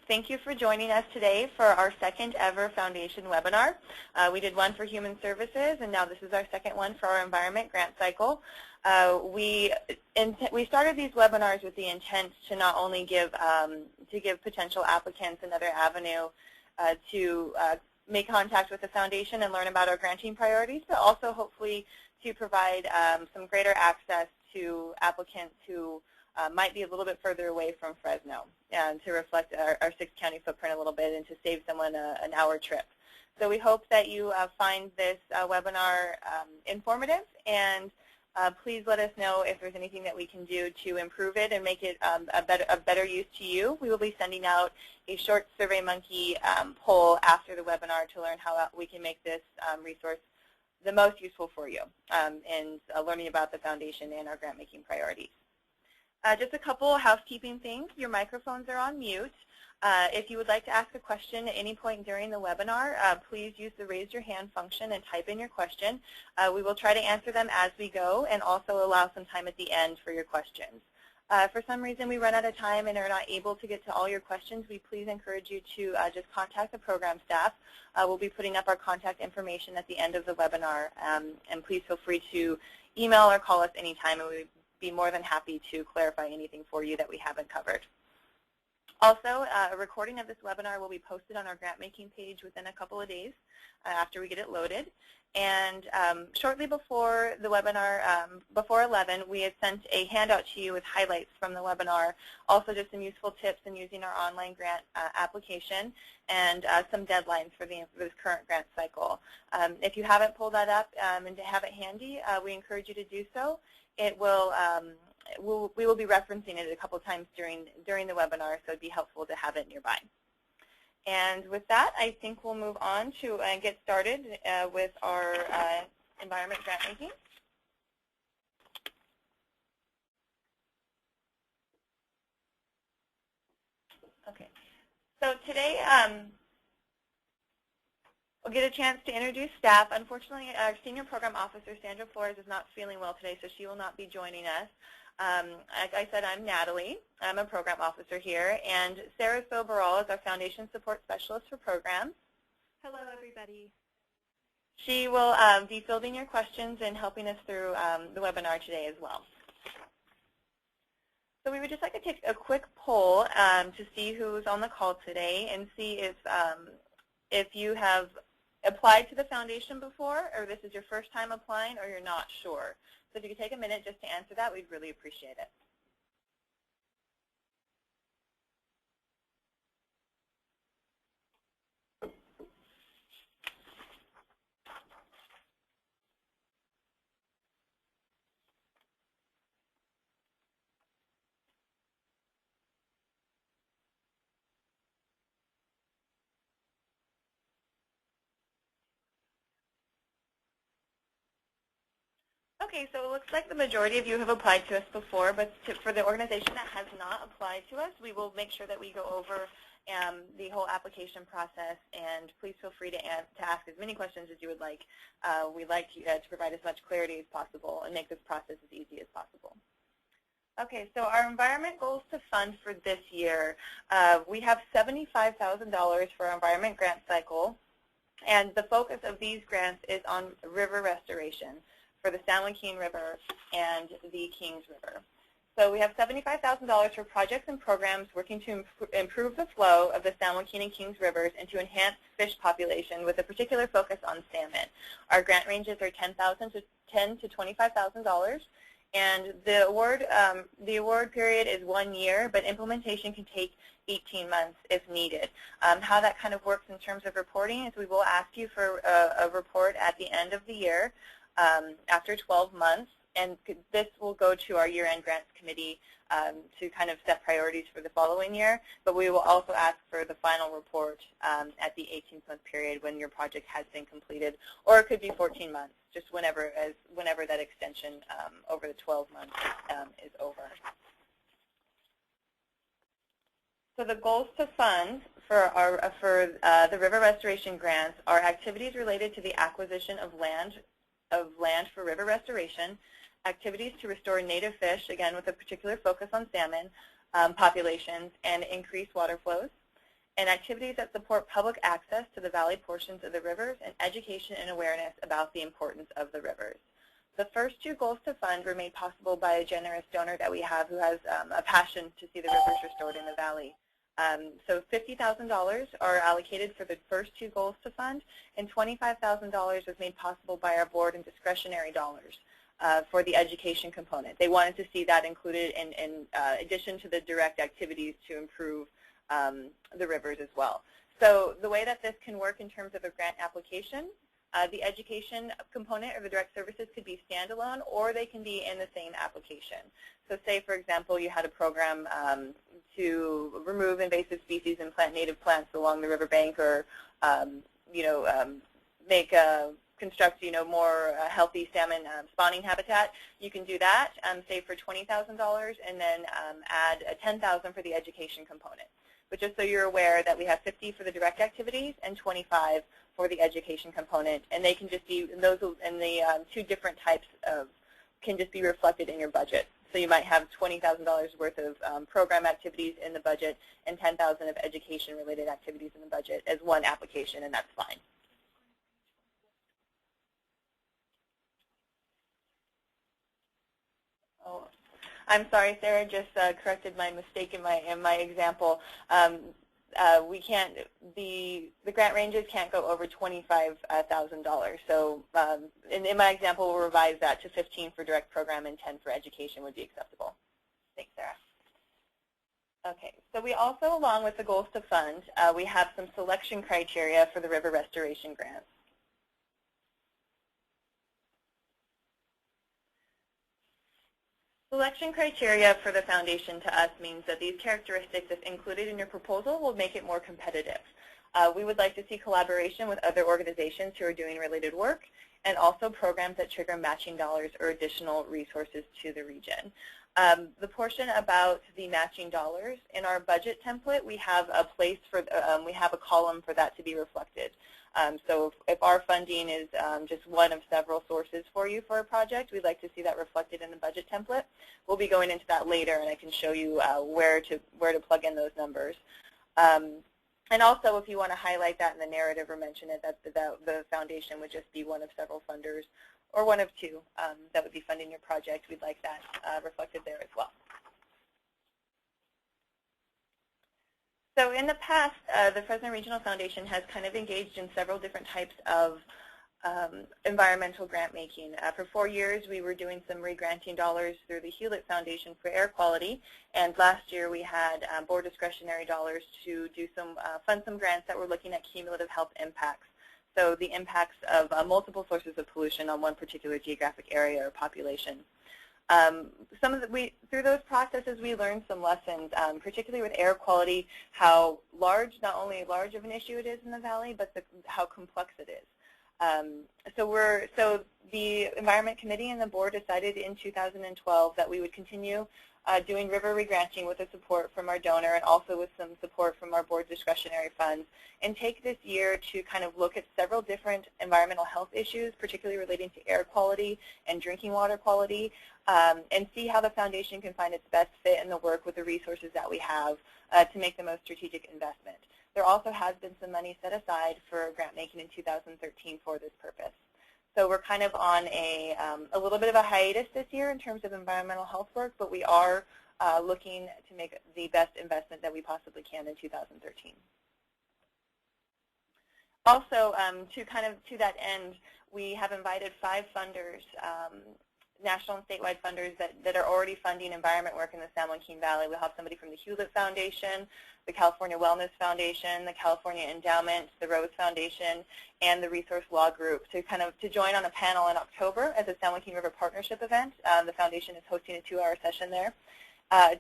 Thank you for joining us today for our second ever Foundation webinar. We did one for Human Services, and now this is our second one for our Environment Grant Cycle. We started these webinars with the intent to not only give potential applicants another avenue to make contact with the Foundation and learn about our granting priorities, but also hopefully to provide some greater access to applicants who might be a little bit further away from Fresno, and to reflect our 6-county footprint a little bit and to save someone an hour trip. So we hope that you find this webinar informative, and please let us know if there's anything that we can do to improve it and make it a better use to you. We will be sending out a short SurveyMonkey poll after the webinar to learn how we can make this resource the most useful for you in learning about the Foundation and our grant-making priorities. Just a couple housekeeping things. Your microphones are on mute. If you would like to ask a question at any point during the webinar, please use the raise your hand function and type in your question. We will try to answer them as we go and also allow some time at the end for your questions. For some reason we run out of time and are not able to get to all your questions, we please encourage you to just contact the program staff. We'll be putting up our contact information at the end of the webinar, and please feel free to email or call us anytime, and we'd be more than happy to clarify anything for you that we haven't covered. Also, a recording of this webinar will be posted on our grant-making page within a couple of days after we get it loaded. And shortly before the webinar, before 11, we had sent a handout to you with highlights from the webinar, also just some useful tips in using our online grant application, and some deadlines for this current grant cycle. If you haven't pulled that up and to have it handy, we encourage you to do so. It will, we will be referencing it a couple times during the webinar, so it'd be helpful to have it nearby. And with that, I think we'll move on to get started with our environment grant making. Okay, so today we'll get a chance to introduce staff. Unfortunately, our Senior Program Officer, Sandra Flores, is not feeling well today, so she will not be joining us. Like I said, I'm Natalie. I'm a Program Officer here, and Sarah Soberal is our Foundation Support Specialist for Programs. Hello, everybody. She will be fielding your questions and helping us through the webinar today as well. So we would just like to take a quick poll to see who's on the call today and see if you have applied to the Foundation before, or this is your first time applying, or you're not sure. So if you could take a minute just to answer that, we'd really appreciate it. Okay, so it looks like the majority of you have applied to us before, but for the organization that has not applied to us, we will make sure that we go over the whole application process, and please feel free to ask as many questions as you would like. We'd like to provide as much clarity as possible and make this process as easy as possible. Okay, so our environment goals to fund for this year, we have $75,000 for our environment grant cycle, and the focus of these grants is on river restoration for the San Joaquin River and the Kings River. So we have $75,000 for projects and programs working to improve the flow of the San Joaquin and Kings Rivers and to enhance fish population with a particular focus on salmon. Our grant ranges are $10,000 to $10,000 to $25,000, and the award period is 1 year, but implementation can take 18 months if needed. How that kind of works in terms of reporting is we will ask you for a report at the end of the year. After 12 months, and this will go to our year-end grants committee to kind of set priorities for the following year, but we will also ask for the final report at the 18-month period when your project has been completed, or it could be 14 months, just whenever that extension over the 12 months is over. So the goals to fund for the river restoration grants are activities related to the acquisition of land for river restoration, activities to restore native fish, again with a particular focus on salmon populations, and increase water flows, and activities that support public access to the valley portions of the rivers and education and awareness about the importance of the rivers. The first two goals to fund were made possible by a generous donor that we have who has a passion to see the rivers restored in the valley. So $50,000 are allocated for the first two goals to fund, and $25,000 was made possible by our board in discretionary dollars for the education component. They wanted to see that included in addition to the direct activities to improve the rivers as well. So the way that this can work in terms of a grant application, the education component or the direct services could be standalone, or they can be in the same application. So say, for example, you had a program to remove invasive species and plant native plants along the riverbank, or construct more healthy salmon spawning habitat. You can do that, say for $20,000, and then add $10,000 for the education component. But just so you're aware that we have 50 for the direct activities and 25 for the education component, and they can just be those, and the two different types of can just be reflected in your budget. So you might have $20,000 worth of program activities in the budget and $10,000 of education-related activities in the budget as one application, and that's fine. Oh, I'm sorry, Sarah just corrected my mistake in my example. We can't, the grant ranges can't go over $25,000. So in my example, we'll revise that to 15 for direct program and 10 for education would be acceptable. Thanks, Sarah. Okay, so we also, along with the goals to fund, we have some selection criteria for the river restoration grants. Selection criteria for the foundation to us means that these characteristics, if included in your proposal, will make it more competitive. We would like to see collaboration with other organizations who are doing related work, and also programs that trigger matching dollars or additional resources to the region. The portion about the matching dollars, in our budget template, we have a place for, we have a column for that to be reflected. So if our funding is just one of several sources for you for a project, we'd like to see that reflected in the budget template. We'll be going into that later, and I can show you where to plug in those numbers. And also, if you want to highlight that in the narrative or mention it, that the foundation would just be one of several funders, or one of two that would be funding your project, we'd like that reflected there as well. So in the past, the Fresno Regional Foundation has kind of engaged in several different types of environmental grant making. For 4 years, we were doing some re-granting dollars through the Hewlett Foundation for air quality, and last year we had board discretionary dollars to do fund some grants that were looking at cumulative health impacts. So the impacts of multiple sources of pollution on one particular geographic area or population. Through those processes, we learned some lessons, particularly with air quality, how not only large of an issue it is in the valley, but how complex it is. So the Environment Committee and the board decided in 2012 that we would continue doing river regranting with the support from our donor and also with some support from our board discretionary funds, and take this year to kind of look at several different environmental health issues, particularly relating to air quality and drinking water quality, and see how the foundation can find its best fit in the work with the resources that we have to make the most strategic investment. There also has been some money set aside for grant making in 2013 for this purpose. So we're kind of on a little bit of a hiatus this year in terms of environmental health work, but we are looking to make the best investment that we possibly can in 2013. Also, to that end, we have invited 5 funders, national and statewide funders that are already funding environment work in the San Joaquin Valley. We'll have somebody from the Hewlett Foundation, the California Wellness Foundation, the California Endowment, the Rose Foundation, and the Resource Law Group to join on a panel in October as a San Joaquin River Partnership event. The foundation is hosting a 2-hour session there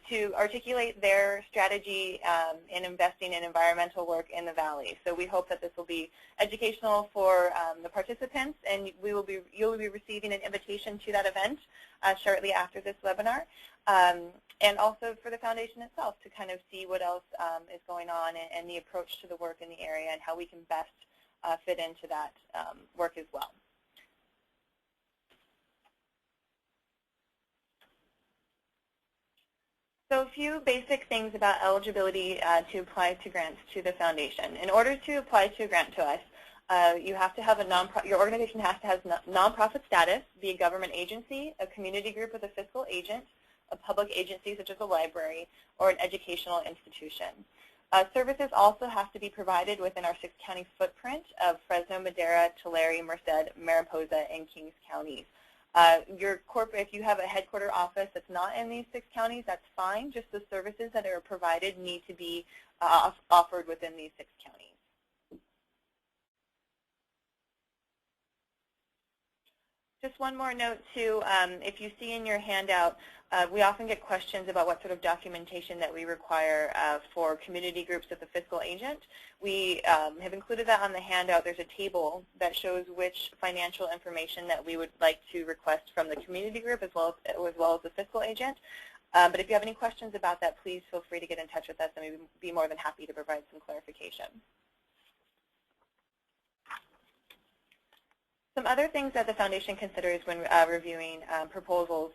to articulate their strategy in investing in environmental work in the valley. So we hope that this will be educational for the participants, and you'll be receiving an invitation to that event shortly after this webinar, and also for the foundation itself to kind of see what else is going on and the approach to the work in the area and how we can best fit into that work as well. So a few basic things about eligibility to apply to grants to the foundation. In order to apply to a grant to us, you have to have your organization has to have nonprofit status, be a government agency, a community group with a fiscal agent, a public agency such as a library, or an educational institution. Services also have to be provided within our 6-county footprint of Fresno, Madera, Tulare, Merced, Mariposa, and Kings counties. If you have a headquarter office that's not in these 6 counties, that's fine. Just the services that are provided need to be offered within these 6 counties. Just one more note too, if you see in your handout, we often get questions about what sort of documentation that we require for community groups with the fiscal agent. We have included that on the handout. There's a table that shows which financial information that we would like to request from the community group as well as the fiscal agent. But if you have any questions about that, please feel free to get in touch with us, and we'd be more than happy to provide some clarification. Some other things that the foundation considers when reviewing proposals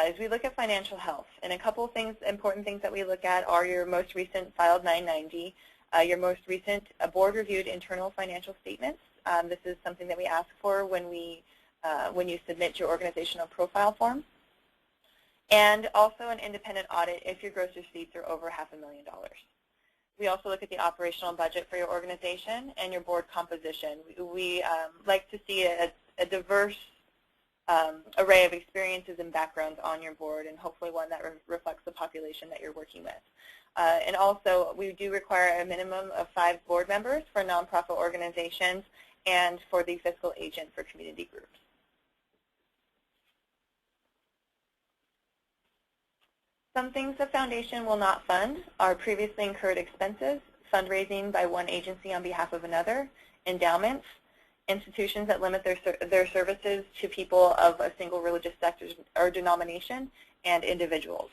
is we look at financial health. And a couple of important things that we look at are your most recent filed 990, your most recent board-reviewed internal financial statements. This is something that we ask for when you submit your organizational profile form. And also an independent audit if your gross receipts are over $500,000. We also look at the operational budget for your organization and your board composition. We like to see a diverse array of experiences and backgrounds on your board, and hopefully one that reflects the population that you're working with. And also, we do require a minimum of 5 board members for nonprofit organizations and for the fiscal agent for community groups. Some things the foundation will not fund are previously incurred expenses, fundraising by one agency on behalf of another, endowments, institutions that limit their services to people of a single religious sector or denomination, and individuals.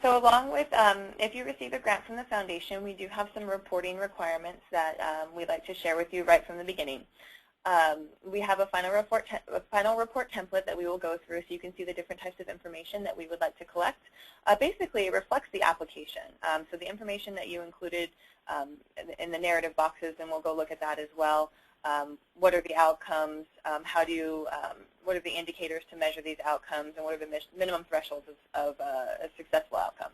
So along with, if you receive a grant from the foundation, we do have some reporting requirements that we'd like to share with you right from the beginning. We have a final report template that we will go through so you can see the different types of information that we would like to collect. Basically, it reflects the application. So the information that you included in the narrative boxes, and we'll go look at that as well. What are the outcomes? What are the indicators to measure these outcomes, and what are the minimum thresholds of a successful outcome?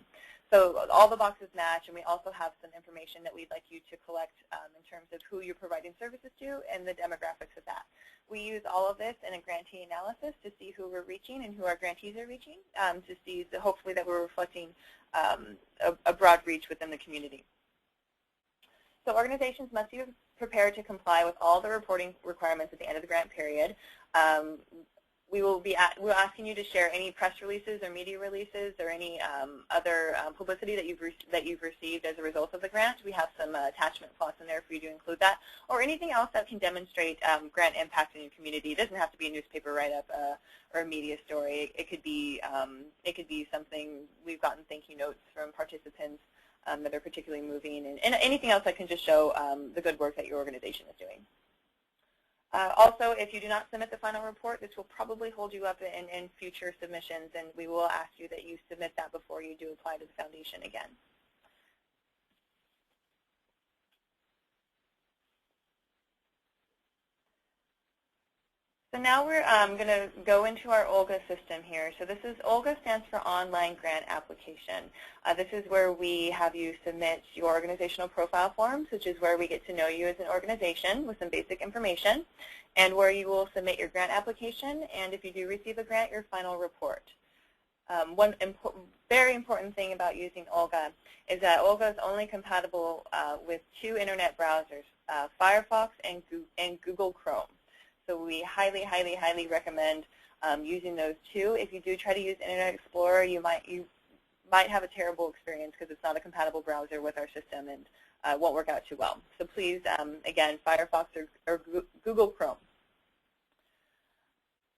So all the boxes match, and we also have some information that we'd like you to collect in terms of who you're providing services to and the demographics of that. We use all of this in a grantee analysis to see who we're reaching and who our grantees are reaching, to see hopefully that we're reflecting a broad reach within the community. So organizations must be prepared to comply with all the reporting requirements at the end of the grant period. We're asking you to share any press releases or media releases or any other publicity that you've received as a result of the grant. We have some attachment slots in there for you to include that, or anything else that can demonstrate grant impact in your community. It doesn't have to be a newspaper write-up or a media story. It could be something we've gotten thank you notes from participants that are particularly moving, and anything else that can just show the good work that your organization is doing. Also, if you do not submit the final report, this will probably hold you up in future submissions, and we will ask you that you submit that before you do apply to the foundation again. So now we're going to go into our OLGA system here. So this is, OLGA stands for Online Grant Application. This is where we have you submit your organizational profile forms, which is where we get to know you as an organization with some basic information, and where you will submit your grant application, and if you do receive a grant, your final report. One very important thing about using OLGA is that OLGA is only compatible with 2 internet browsers, Firefox and Google Chrome. So we highly, highly, highly recommend using those 2. If you do try to use Internet Explorer, you might have a terrible experience because it's not a compatible browser with our system and won't work out too well. So please, again, Firefox or Google Chrome.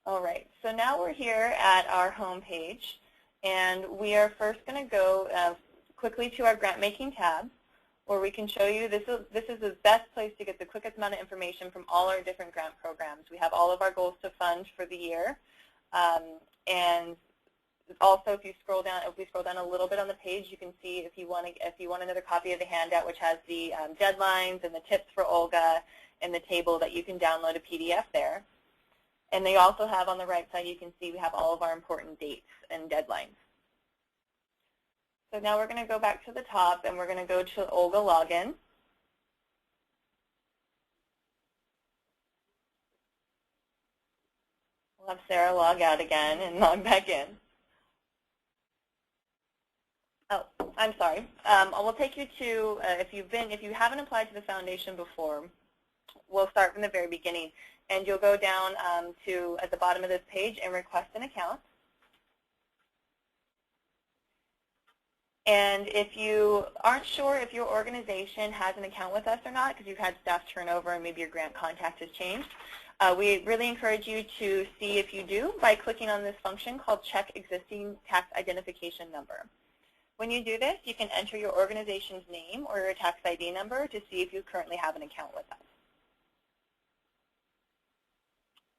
All right, so now we're here at our home page, and we are first going to go quickly to our grant making tab. where we can show you this is the best place to get the quickest amount of information from all our different grant programs. We have all of our goals to fund for the year, and also if we scroll down a little bit on the page, you can see if you want another copy of the handout, which has the deadlines and the tips for Olga and the table, that you can download a PDF there. And they also have on the right side, you can see we have all of our important dates and deadlines. So now we're going to go back to the top, and we're going to go to Olga login. We'll have Sarah log out again and log back in. Oh, I'm sorry. We'll take you to, if you haven't applied to the foundation before, we'll start from the very beginning. And you'll go down to, at the bottom of this page, and request an account. And if you aren't sure if your organization has an account with us or not, because you've had staff turnover and maybe your grant contact has changed, we really encourage you to see if you do by clicking on this function called Check Existing Tax Identification Number. When you do this, you can enter your organization's name or your tax ID number to see if you currently have an account with us.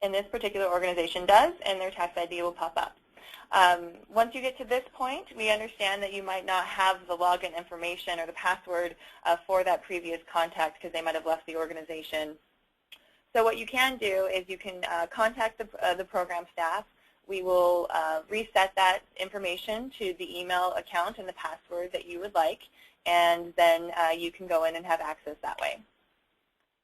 And this particular organization does, and their tax ID will pop up. Once you get to this point, we understand that you might not have the login information or the password for that previous contact because they might have left the organization. So what you can do is you can contact the program staff. We will reset that information to the email account and the password that you would like, and then you can go in and have access that way.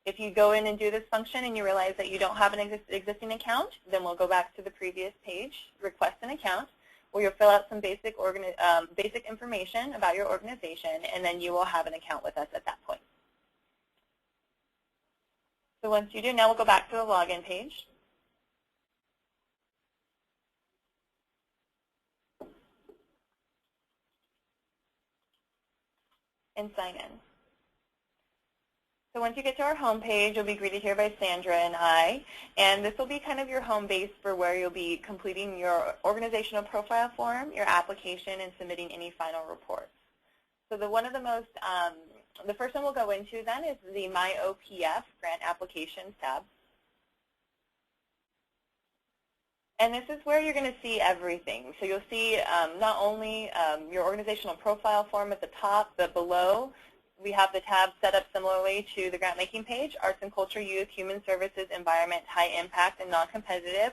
If you go in and do this function and you realize that you don't have an existing account, then we'll go back to the previous page, request an account, where you'll fill out some basic information about your organization, and then you will have an account with us at that point. So once you do, now we'll go back to the login page. And sign in. So once you get to our home page, you'll be greeted here by Sandra and I, and this will be kind of your home base for where you'll be completing your organizational profile form, your application, and submitting any final reports. So the first one we'll go into then is the My OPF Grant Applications tab. And this is where you're going to see everything. So you'll see not only your organizational profile form at the top, but below we have the tab set up similarly to the grant making page, Arts and Culture, Youth, Human Services, Environment, High Impact, and Non-Competitive.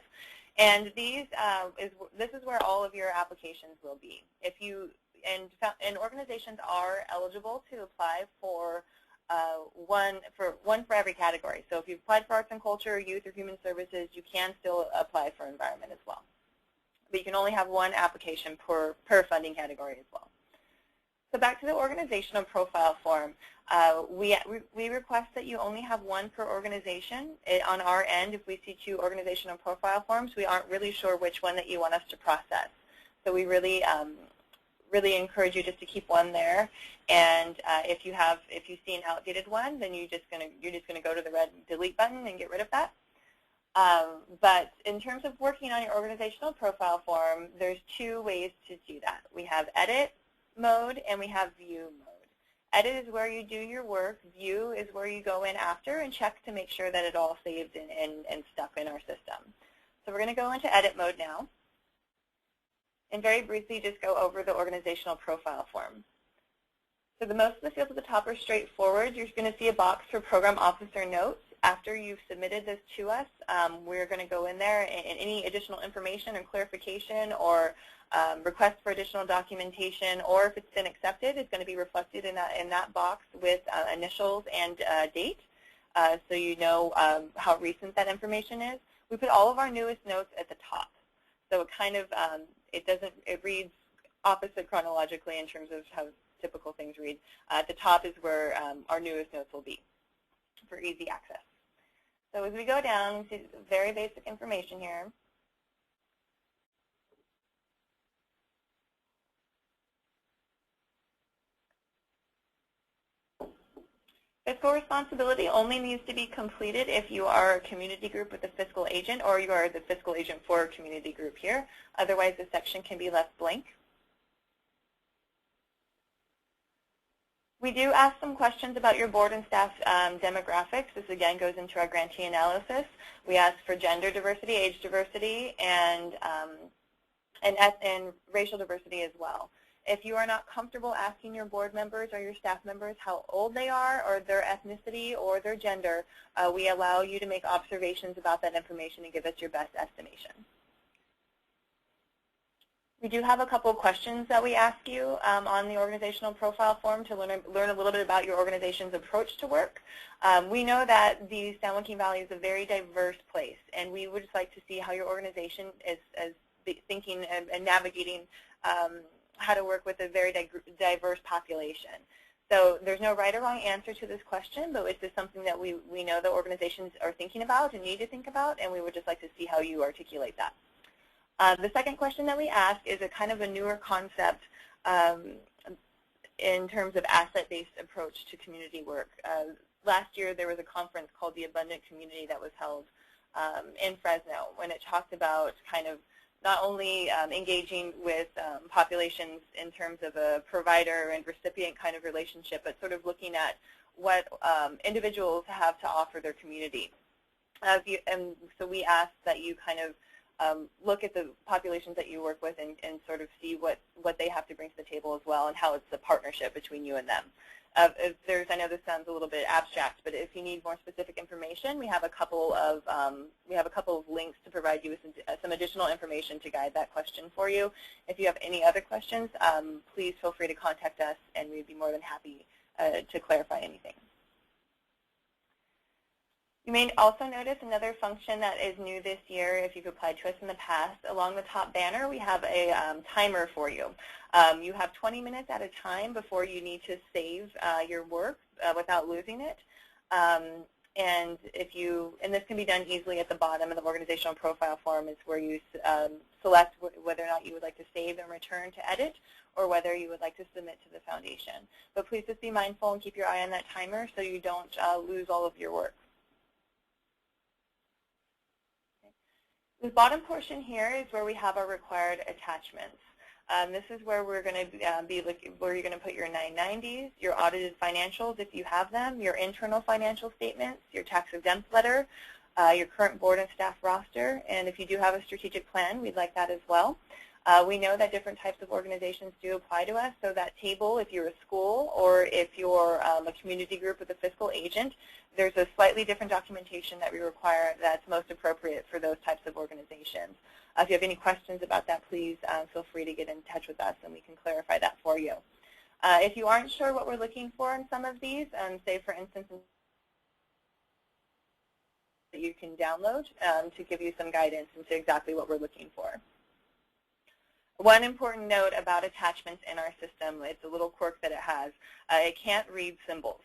And this is where all of your applications will be. And organizations are eligible to apply for one for every category. So if you've applied for Arts and Culture, Youth, or Human Services, you can still apply for Environment as well. But you can only have one application per funding category as well. So back to the organizational profile form, we request that you only have one per organization. On our end, if we see 2 organizational profile forms, we aren't really sure which one that you want us to process. So we really encourage you just to keep one there. And if you see an outdated one, then you're just gonna go to the red delete button and get rid of that. But in terms of working on your organizational profile form, there's 2 ways to do that. We have edit mode and we have view mode. Edit is where you do your work. View is where you go in after and check to make sure that it all saved and stuck in our system. So we're going to go into edit mode now and very briefly just go over the organizational profile form. So most of the fields at the top are straightforward. You're going to see a box for program officer notes. After you've submitted this to us, we're going to go in there and any additional information or clarification or request for additional documentation, or if it's been accepted, it's going to be reflected in that box with initials and date, so you know how recent that information is. We put all of our newest notes at the top, so it kind of it reads opposite chronologically in terms of how typical things read. At the top is where our newest notes will be for easy access. So as we go down, we see very basic information here. Fiscal responsibility only needs to be completed if you are a community group with a fiscal agent or you are the fiscal agent for a community group here. Otherwise, the section can be left blank. We do ask some questions about your board and staff demographics. This again goes into our grantee analysis. We ask for gender diversity, age diversity, and racial diversity as well. If you are not comfortable asking your board members or your staff members how old they are or their ethnicity or their gender, we allow you to make observations about that information and give us your best estimation. We do have a couple of questions that we ask you on the organizational profile form to learn a little bit about your organization's approach to work. We know that the San Joaquin Valley is a very diverse place, and we would just like to see how your organization is thinking and navigating how to work with a very diverse population. So there's no right or wrong answer to this question, but it's just something that we know that organizations are thinking about and need to think about, and we would just like to see how you articulate that. The second question that we ask is a kind of a newer concept in terms of asset-based approach to community work. Last year there was a conference called the Abundant Community that was held in Fresno, when it talked about kind of not only engaging with populations in terms of a provider and recipient kind of relationship, but sort of looking at what individuals have to offer their community. And so we ask that you kind of look at the populations that you work with and sort of see what they have to bring to the table as well, and how it's a partnership between you and them. I know this sounds a little bit abstract, but if you need more specific information, we have a couple of links to provide you with some additional information to guide that question for you. If you have any other questions, please feel free to contact us, and we'd be more than happy to clarify anything. You may also notice another function that is new this year, if you've applied to us in the past. Along the top banner, we have a timer for you. You have 20 minutes at a time before you need to save your work without losing it. And this can be done easily at the bottom of the organizational profile form. It's where you select whether or not you would like to save and return to edit, or whether you would like to submit to the foundation. But please just be mindful and keep your eye on that timer so you don't lose all of your work. The bottom portion here is where we have our required attachments. This is where we're going to be looking, where you're going to put your 990s, your audited financials if you have them, your internal financial statements, your tax-exempt letter, your current board and staff roster, and if you do have a strategic plan, we'd like that as well. We know that different types of organizations do apply to us, so that table, if you're a school or if you're a community group with a fiscal agent, there's a slightly different documentation that we require that's most appropriate for those types of organizations. If you have any questions about that, please feel free to get in touch with us and we can clarify that for you. If you aren't sure what we're looking for in some of these, say for instance, that you can download to give you some guidance into exactly what we're looking for. One important note about attachments in our system, it's a little quirk that it has. It can't read symbols.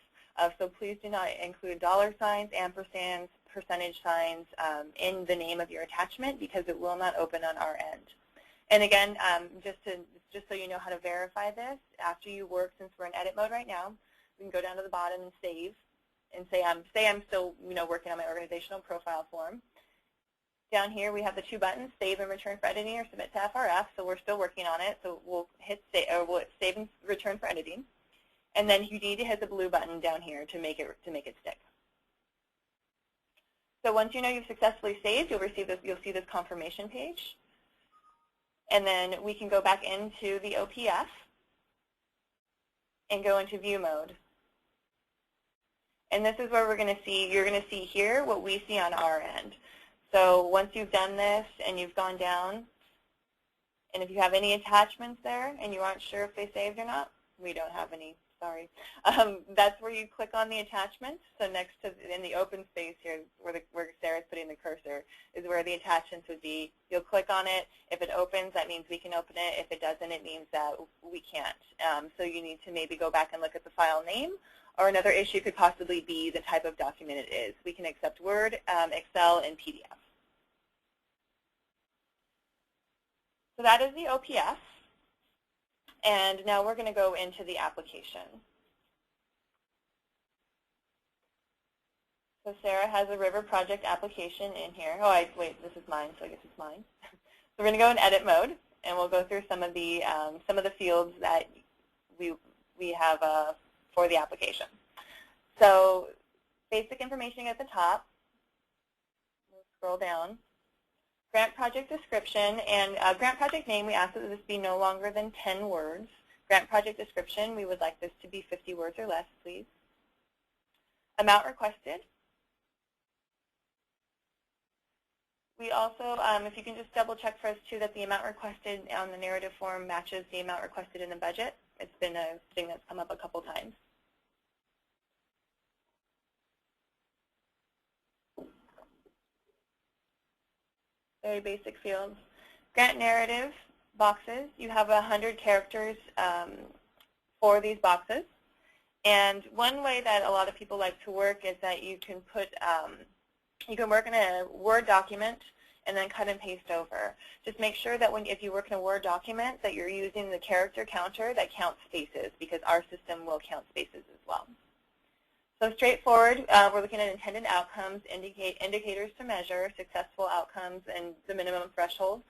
So please do not include dollar signs, ampersands, percentage signs in the name of your attachment, because it will not open on our end. And again, just so you know how to verify this, after you work, since we're in edit mode right now, we can go down to the bottom and save, and say I'm still working on my organizational profile form. Down here we have the two buttons, save and return for editing or submit to FRF, so we're still working on it, so we'll hit save and return for editing. And then you need to hit the blue button down here to make it stick. So once you know you've successfully saved, you'll see this confirmation page. And then we can go back into the OPF and go into view mode. And this is where you're going to see here what we see on our end. So once you've done this and you've gone down, and if you have any attachments there and you aren't sure if they saved or not, we don't have any, sorry. That's where you click on the attachment. So next to, in the open space here, where Sarah's putting the cursor, is where the attachments would be. You'll click on it. If it opens, that means we can open it. If it doesn't, it means that we can't. So you need to maybe go back and look at the file name. Or another issue could possibly be the type of document it is. We can accept Word, Excel, and PDF. So that is the OPF. And now we're going to go into the application. So Sarah has a River Project application in here. Oh, wait, this is mine, so I guess it's mine. So we're going to go in edit mode, and we'll go through some of the fields that we have for the application. So basic information at the top. We'll scroll down. Grant project description and grant project name, we ask that this be no longer than 10 words. Grant project description, we would like this to be 50 words or less, please. Amount requested. We also, if you can just double check for us too that the amount requested on the narrative form matches the amount requested in the budget. It's been a thing that's come up a couple times. Very basic fields. Grant narrative boxes. You have 100 characters for these boxes. And one way that a lot of people like to work is that you can put, you can work in a Word document and then cut and paste over. Just make sure that if you work in a Word document that you're using the character counter that counts spaces, because our system will count spaces as well. So straightforward, we're looking at intended outcomes, indicators to measure, successful outcomes, and the minimum threshold,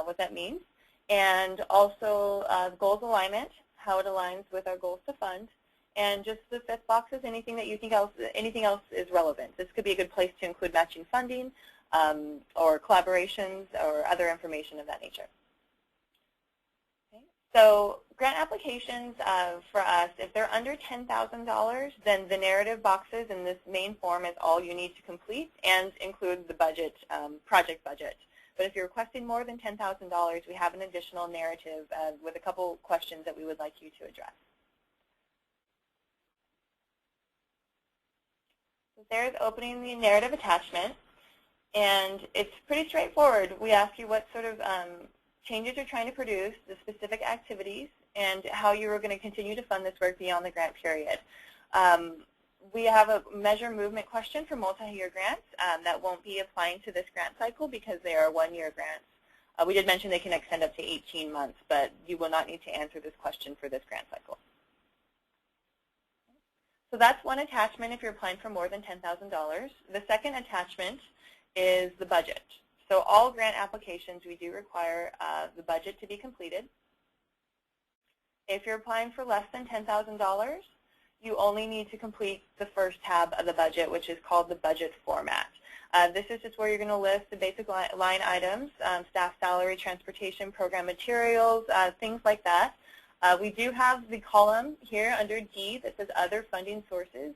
what that means. And also goals alignment, how it aligns with our goals to fund. And just the fifth box is anything else is relevant. This could be a good place to include matching funding or collaborations or other information of that nature. Okay. So grant applications for us, if they're under $10,000, then the narrative boxes in this main form is all you need to complete and include the budget, project budget. But if you're requesting more than $10,000, we have an additional narrative with a couple questions that we would like you to address. So there's opening the narrative attachment, and it's pretty straightforward. We ask you what sort of changes you're trying to produce, the specific activities, and how you are going to continue to fund this work beyond the grant period. We have a measure movement question for multi-year grants that won't be applying to this grant cycle because they are one-year grants. We did mention they can extend up to 18 months, but you will not need to answer this question for this grant cycle. So that's one attachment if you're applying for more than $10,000. The second attachment is the budget. So all grant applications, we do require the budget to be completed. If you're applying for less than $10,000, you only need to complete the first tab of the budget, which is called the budget format. This is just where you're going to list the basic line items, staff salary, transportation, program materials, things like that. We do have the column here under D that says other funding sources.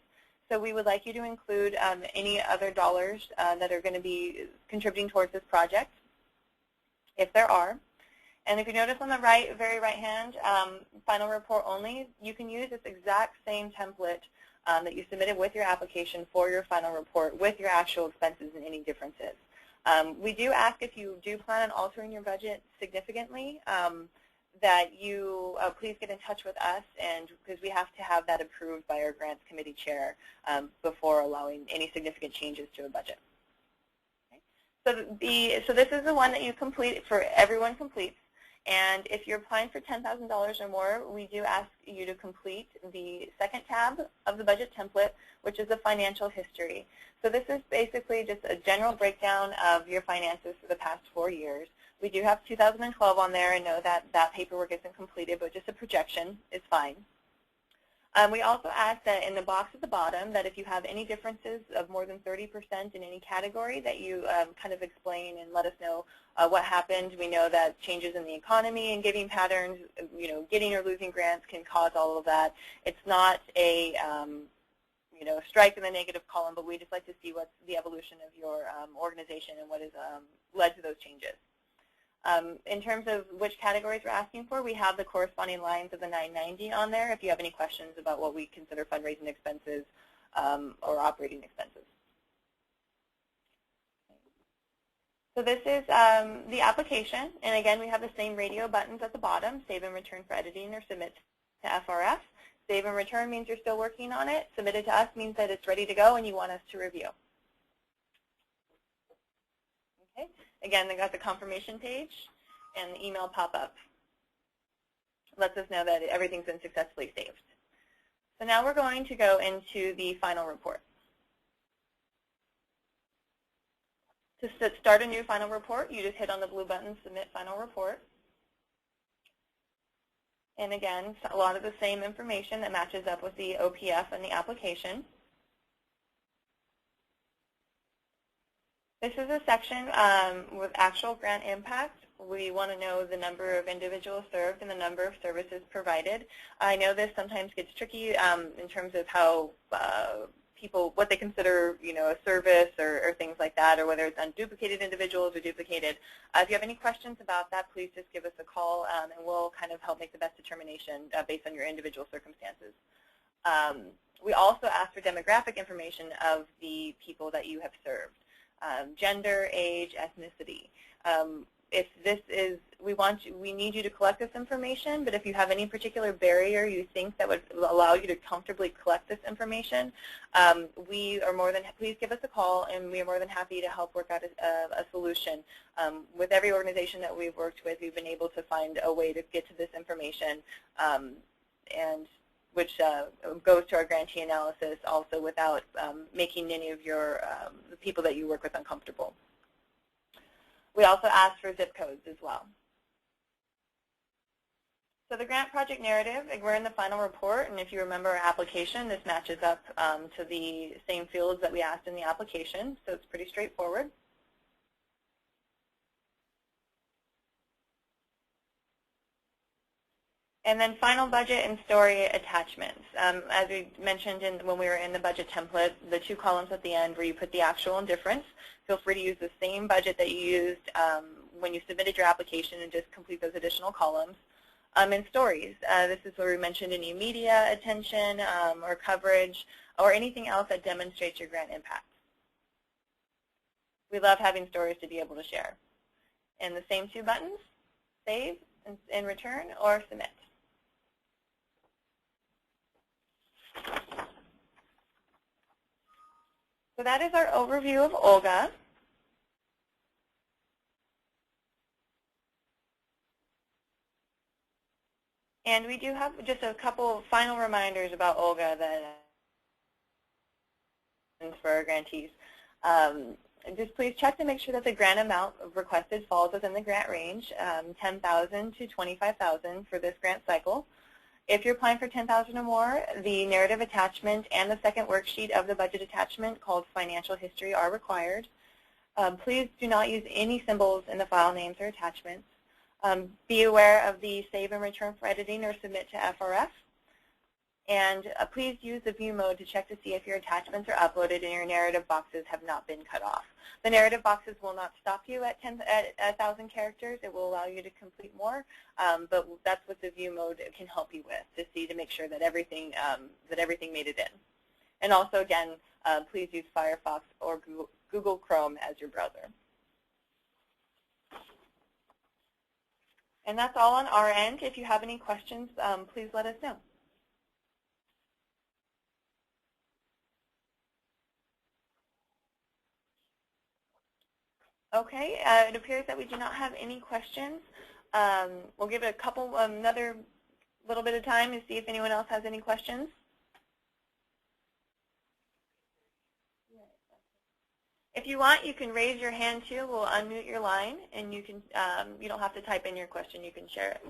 So we would like you to include any other dollars that are going to be contributing towards this project, if there are. And if you notice on the right, very right hand, final report only, you can use this exact same template that you submitted with your application for your final report with your actual expenses and any differences. We do ask if you do plan on altering your budget significantly, that you please get in touch with us, and because we have to have that approved by our grants committee chair before allowing any significant changes to a budget. Okay. So this is the one that you complete, for everyone completes. And if you're applying for $10,000 or more, we do ask you to complete the second tab of the budget template, which is the financial history. So this is basically just a general breakdown of your finances for the past 4 years. We do have 2012 on there. I know that that paperwork isn't completed, but just a projection is fine. We also ask that in the box at the bottom that if you have any differences of more than 30% in any category, that you kind of explain and let us know what happened. We know that changes in the economy and giving patterns, getting or losing grants can cause all of that. It's not a strike in the negative column, but we just like to see what's the evolution of your organization and what has led to those changes. In terms of which categories we're asking for, we have the corresponding lines of the 990 on there if you have any questions about what we consider fundraising expenses or operating expenses. So this is the application, and again we have the same radio buttons at the bottom, save and return for editing or submit to FRF. Save and return means you're still working on it. Submitted to us means that it's ready to go and you want us to review. Okay. Again, they got the confirmation page and the email pop-up. Lets us know that everything's been successfully saved. So now we're going to go into the final report. To start a new final report, you just hit on the blue button, Submit Final Report. And again, a lot of the same information that matches up with the OPF and the application. This is a section with actual grant impact. We want to know the number of individuals served and the number of services provided. I know this sometimes gets tricky in terms of how people, what they consider, a service or things like that, or whether it's unduplicated individuals or duplicated. If you have any questions about that, please just give us a call, and we'll kind of help make the best determination based on your individual circumstances. We also ask for demographic information of the people that you have served. Gender, age, ethnicity. If this is, we need you to collect this information, but if you have any particular barrier you think that would allow you to comfortably collect this information, we are more than, please give us a call, and we are more than happy to help work out a solution. With every organization that we've worked with, we've been able to find a way to get to this information, and which goes to our grantee analysis also without making any of your the people that you work with uncomfortable. We also ask for zip codes as well. So the grant project narrative, we're in the final report, and if you remember our application, this matches up to the same fields that we asked in the application, so it's pretty straightforward. And then final budget and story attachments. As we mentioned when we were in the budget template, the two columns at the end where you put the actual and difference, feel free to use the same budget that you used when you submitted your application and just complete those additional columns. And stories, this is where we mentioned any media attention or coverage or anything else that demonstrates your grant impact. We love having stories to be able to share. And the same two buttons, save and return, or submit. So that is our overview of Olga. And we do have just a couple final reminders about Olga that for our grantees. Just please check to make sure that the grant amount requested falls within the grant range, $10,000 to $25,000 for this grant cycle. If you're applying for $10,000 or more, the narrative attachment and the second worksheet of the budget attachment called financial history are required. Please do not use any symbols in the file names or attachments. Be aware of the save and return for editing or submit to FRF. And please use the view mode to check to see if your attachments are uploaded and your narrative boxes have not been cut off. The narrative boxes will not stop you at 1,000 characters. It will allow you to complete more, but that's what the view mode can help you with, to see, to make sure that everything made it in. And also, again, please use Firefox or Google Chrome as your browser. And that's all on our end. If you have any questions, please let us know. Okay, it appears that we do not have any questions. We'll give it another little bit of time to see if anyone else has any questions. If you want, you can raise your hand too. We'll unmute your line, and you can. You don't have to type in your question. You can share it.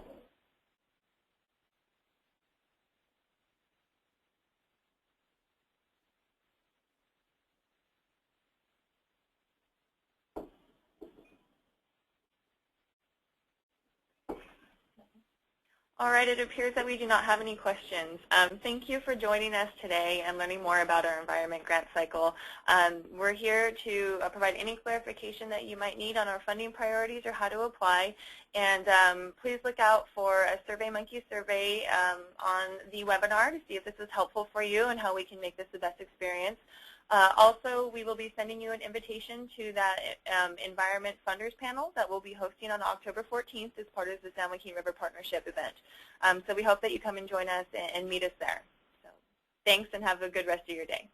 All right, it appears that we do not have any questions. Thank you for joining us today and learning more about our environment grant cycle. We're here to provide any clarification that you might need on our funding priorities or how to apply. And please look out for a SurveyMonkey survey on the webinar to see if this is helpful for you and how we can make this the best experience. Also, we will be sending you an invitation to that Environment Funders Panel that we'll be hosting on October 14th as part of the San Joaquin River Partnership event. So we hope that you come and join us and meet us there. So thanks, and have a good rest of your day.